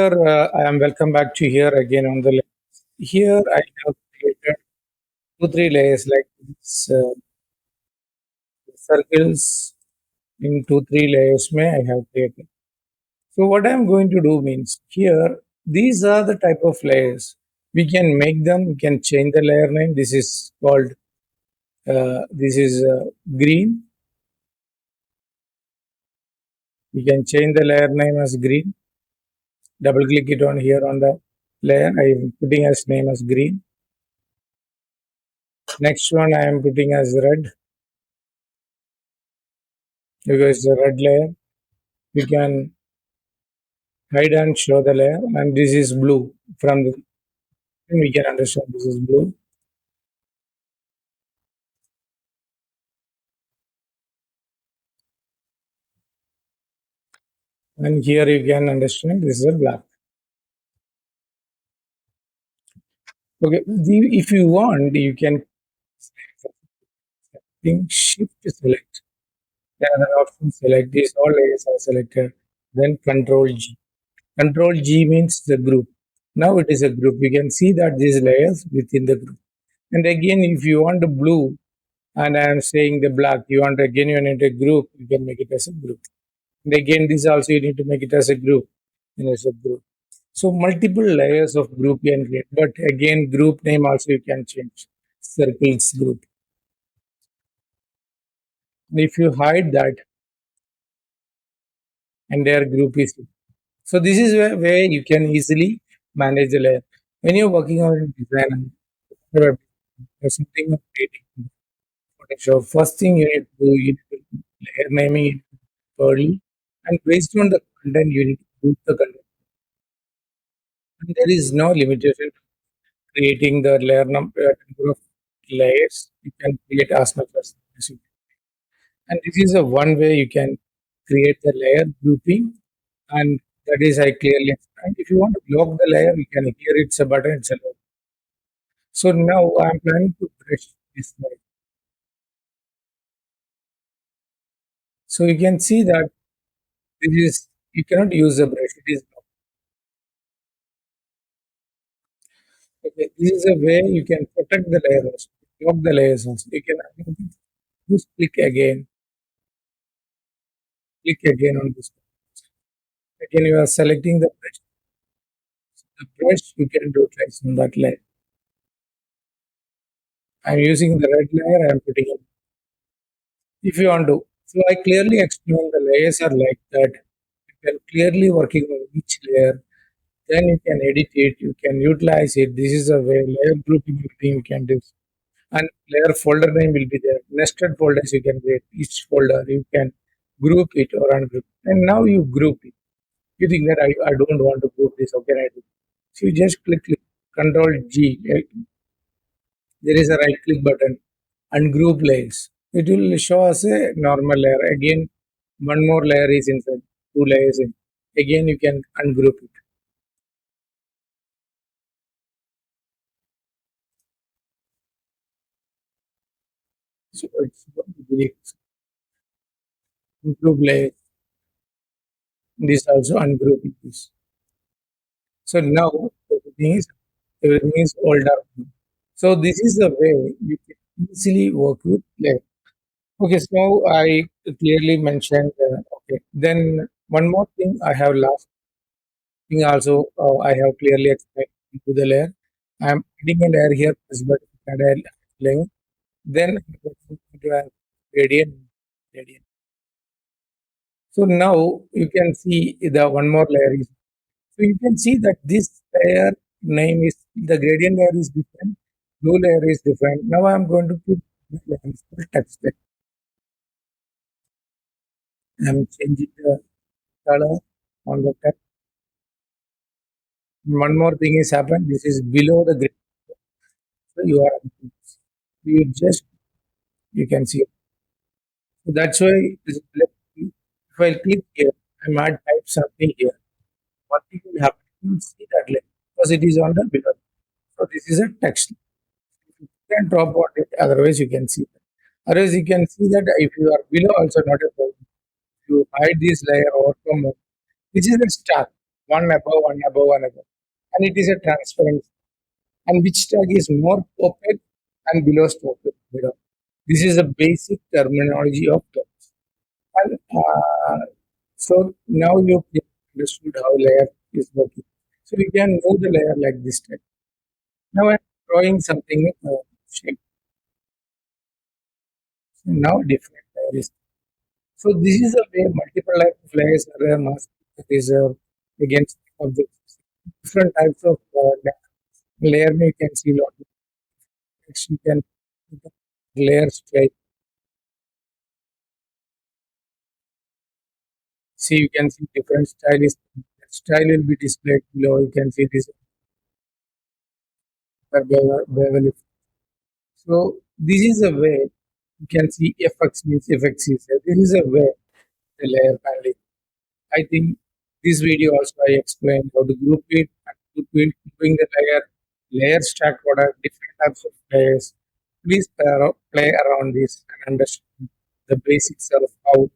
Here, I am welcome back to here again on the list. Here I have created two, three layers like this, circles in two, three layers may I have created. So what I am going to do means here, these are the type of layers. We can make them, we can change the layer name. This is called, this is green. We can change the layer name as green. Double click it on here on the layer. I am putting as name as green. Next one I am putting as red because the red layer. We can hide and show the layer, and this is blue. From the we can understand this is blue, and here you can understand this is a black. Okay, if you want, you can think shift select. Another option select this. All layers are selected. Then Control G. Control G means the group. Now it is a group. You can see that these layers within the group. And again, if you want the blue, and I am saying the black, you want again you need a group, you can make it as a group. And again, this also you need to make it as a group in a subgroup. So multiple layers of group you can create. But again, group name also you can change. Circles group. If you hide that, and their group is so this is where you can easily manage the layer. When you're working on design or something of creating Photoshop, first thing you need to do is layer naming it early, and based on the content you need to group the content. And there is no limitation creating the number of layers. You can create as much as you. And this is a one way you can create the layer grouping, and that is I clearly explained. If you want to lock the layer, you can here it's a button, it's a lock. So now I'm planning to brush this layer. So you can see that this is you cannot use the brush. It is okay. This is a way you can protect the layers, lock the layers also. You can just click again on this. Again, you are selecting the brush. The brush you can do twice on that layer. I'm using the red layer. I'm putting it. If you want to, so I clearly explain the layers are like that. You can clearly working on each layer. Then you can edit it. You can utilize it. This is a way layer grouping thing you can do. And layer folder name will be there. Nested folders you can create. Each folder you can group it or ungroup. And now you group it. You think that I don't want to group this. How can I do? So you just click Control G. There is a right click button and group layers. It will show us a normal layer. Again, one more layer is inside, two layers in. Again, you can ungroup it. So it's going to be group layers. This also ungrouping this. So now everything is all done. So this is the way you can easily work with layer. Okay, so I clearly mentioned. Okay, then one more thing I have last thing also I have clearly explained to the layer. I am adding a layer here, but add a layer. Then I'm going to add gradient. Gradient. So now you can see the one more layer is. So you can see that this layer name is the gradient layer is different, blue layer is different. Now I'm going to put this layer full text. I'm changing the color on the text. One more thing is happened. This is below the gradient. So you just you can see. So that's why if I click here, I might type something here. One thing will happen. You will see that layer because it is on the below. So this is a text. You can drop on it. Otherwise, you can see that. Otherwise, you can see that if you are below, also not a problem. You hide this layer or come up. This is a star. one above, one above. And it is a transparent. And which tag is more opaque and below opaque. This is a basic terminology of tags. And so now you understood how layer is working. So you can move the layer like this tag. Now I'm drawing something shape. So now different layer is. So this is a way multiple types of layers are there, mask reserve against objects. Different types of layer you can see lot of text. You can layers like see you can see different style will be displayed below. You can see this bevel. So this is a way you can see effects means effects is there. This is a way the layer paneling. I think this video also I explained how to group it and grouping the layer stack what are different types of layers. Please play around this and understand the basics of how